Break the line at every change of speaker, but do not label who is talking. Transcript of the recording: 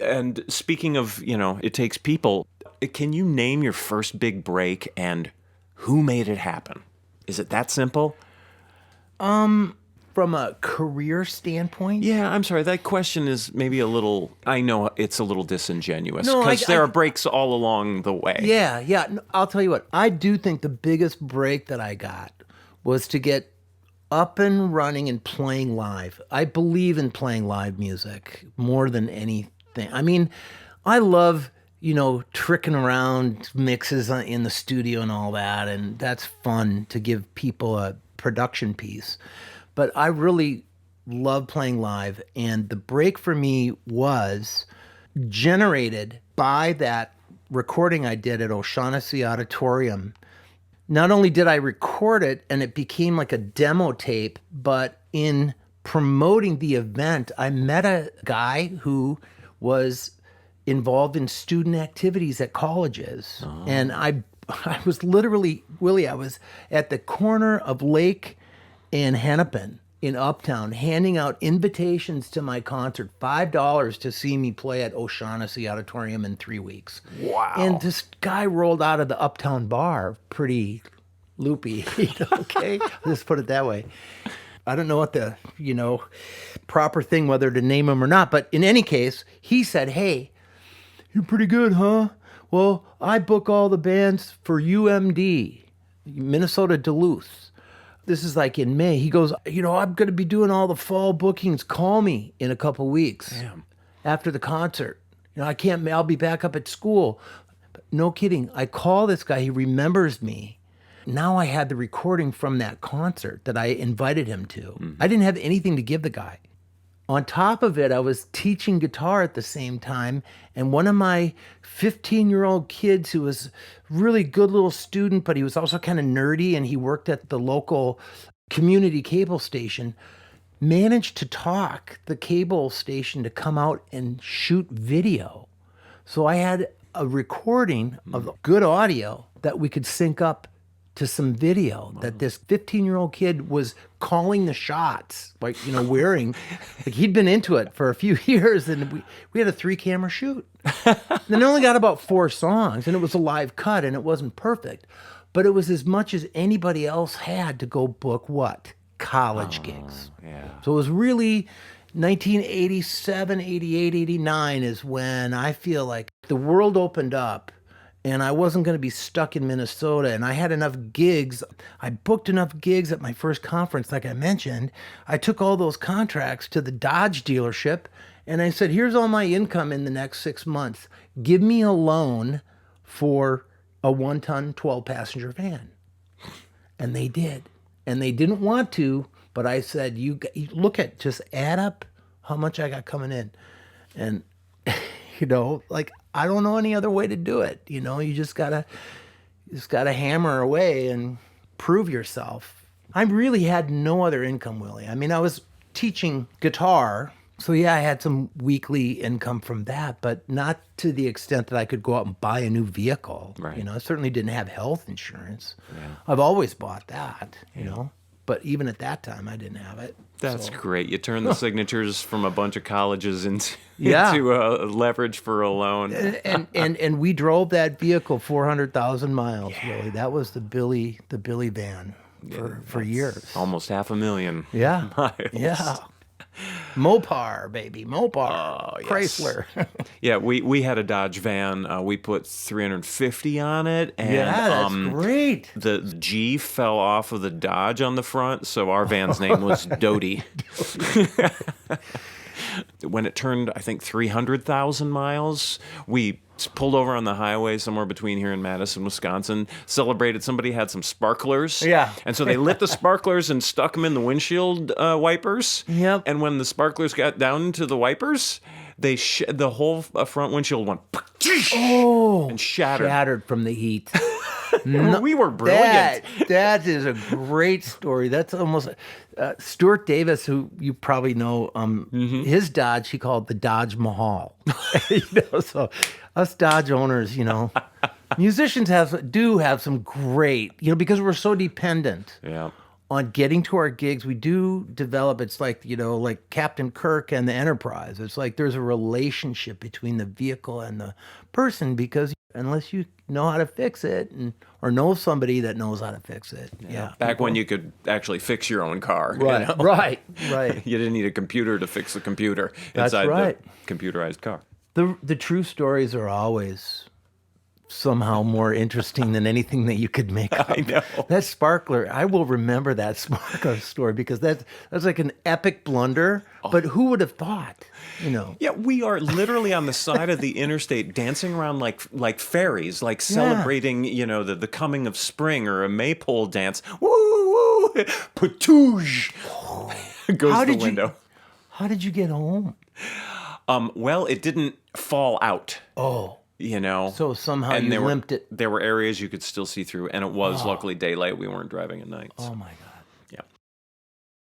And speaking of, it takes people, can you name your first big break and who made it happen? Is it that simple?
From a career standpoint?
Yeah, I'm sorry. That question is maybe a little, I know it's a little disingenuous
No,
because there are breaks all along the way.
Yeah. No, I'll tell you what. I do think the biggest break that I got was to get up and running and playing live. I believe in playing live music more than anything. I mean, I love, tricking around mixes in the studio and all that, and that's fun to give people a production piece. But I really love playing live, and the break for me was generated by that recording I did at O'Shaughnessy Auditorium. Not only did I record it and it became like a demo tape, but in promoting the event, I met a guy who was involved in student activities at colleges. Oh. And I was literally, Willie, I was at the corner of Lake and Hennepin in Uptown, handing out invitations to my concert, $5 to see me play at O'Shaughnessy Auditorium in 3 weeks.
Wow.
And this guy rolled out of the Uptown bar, pretty loopy, okay? Let's put it that way. I don't know what the, proper thing, whether to name him or not, but in any case, he said, "Hey, you're pretty good, huh? Well, I book all the bands for UMD, Minnesota Duluth. This is like in May." He goes, "I'm going to be doing all the fall bookings. Call me in a couple weeks."
Damn.
After the concert. I'll be back up at school. But no kidding. I call this guy. He remembers me. Now I had the recording from that concert that I invited him to. Mm-hmm. I didn't have anything to give the guy. On top of it, I was teaching guitar at the same time, and one of my 15-year-old kids who was a really good little student, but he was also kind of nerdy, and he worked at the local community cable station, managed to talk the cable station to come out and shoot video. So I had a recording of good audio that we could sync up to some video that this 15-year-old kid was calling the shots, wearing, he'd been into it for a few years, and we had a 3-camera shoot. And it only got about 4 songs, and it was a live cut, and it wasn't perfect. But it was as much as anybody else had to go book what? College gigs.
Yeah.
So it was really 1987, 88, 89 is when I feel like the world opened up. And I wasn't going to be stuck in Minnesota. And I had enough gigs. I booked enough gigs at my first conference, like I mentioned. I took all those contracts to the Dodge dealership. And I said, "Here's all my income in the next 6 months. Give me a loan for a 1-ton, 12-passenger van." And they did. And they didn't want to. But I said, you just add up how much I got coming in. And, I don't know any other way to do it. You just gotta hammer away and prove yourself. I really had no other income, Willie. I mean, I was teaching guitar, so yeah, I had some weekly income from that, but not to the extent that I could go out and buy a new vehicle.
Right.
I certainly didn't have health insurance.
Yeah.
I've always bought that, but even at that time, I didn't have it.
That's great. You turn the signatures from a bunch of colleges into leverage for a loan.
And we drove that vehicle 400,000 miles, really. That was the Billy van for years.
Almost 500,000
miles. Yeah. Mopar, baby.
Oh, yes.
Chrysler.
Yeah, we had a Dodge van. We put 350 on it. And,
that's great.
The G fell off of the Dodge on the front, so our van's name was Doty. When it turned, I think, 300,000 miles, we pulled over on the highway somewhere between here and Madison, Wisconsin, celebrated. Somebody had some sparklers.
Yeah.
And so they lit the sparklers and stuck them in the windshield wipers.
Yep.
And when the sparklers got down to the wipers, the whole front windshield went and shattered.
Shattered from the heat.
No, we were brilliant.
That is a great story. That's almost Stuart Davis, who you probably know. His Dodge he called the Dodge Mahal. So us Dodge owners, musicians do have some great, because we're so dependent on getting to our gigs, we do develop, it's like, like Captain Kirk and the Enterprise. It's like there's a relationship between the vehicle and the person, because unless you know how to fix it or know somebody that knows how to fix it. Yeah.
Back when you could actually fix your own car.
Right,
You know?
right.
You didn't need a computer to fix the computer
That's
inside
right.
the computerized car.
The true stories are always somehow more interesting than anything that you could make up.
I know.
That sparkler, I will remember that sparkler story, because that's like an epic blunder. But who would have thought?
Yeah, we are literally on the side of the interstate dancing around like fairies, like celebrating, the coming of spring, or a maypole dance. Woo, woo, patouche goes the window.
How did you get home?
Well, it didn't fall out.
Oh.
So
somehow you limped it.
There were areas you could still see through, and it was luckily daylight. We weren't driving at night.
Oh, my God.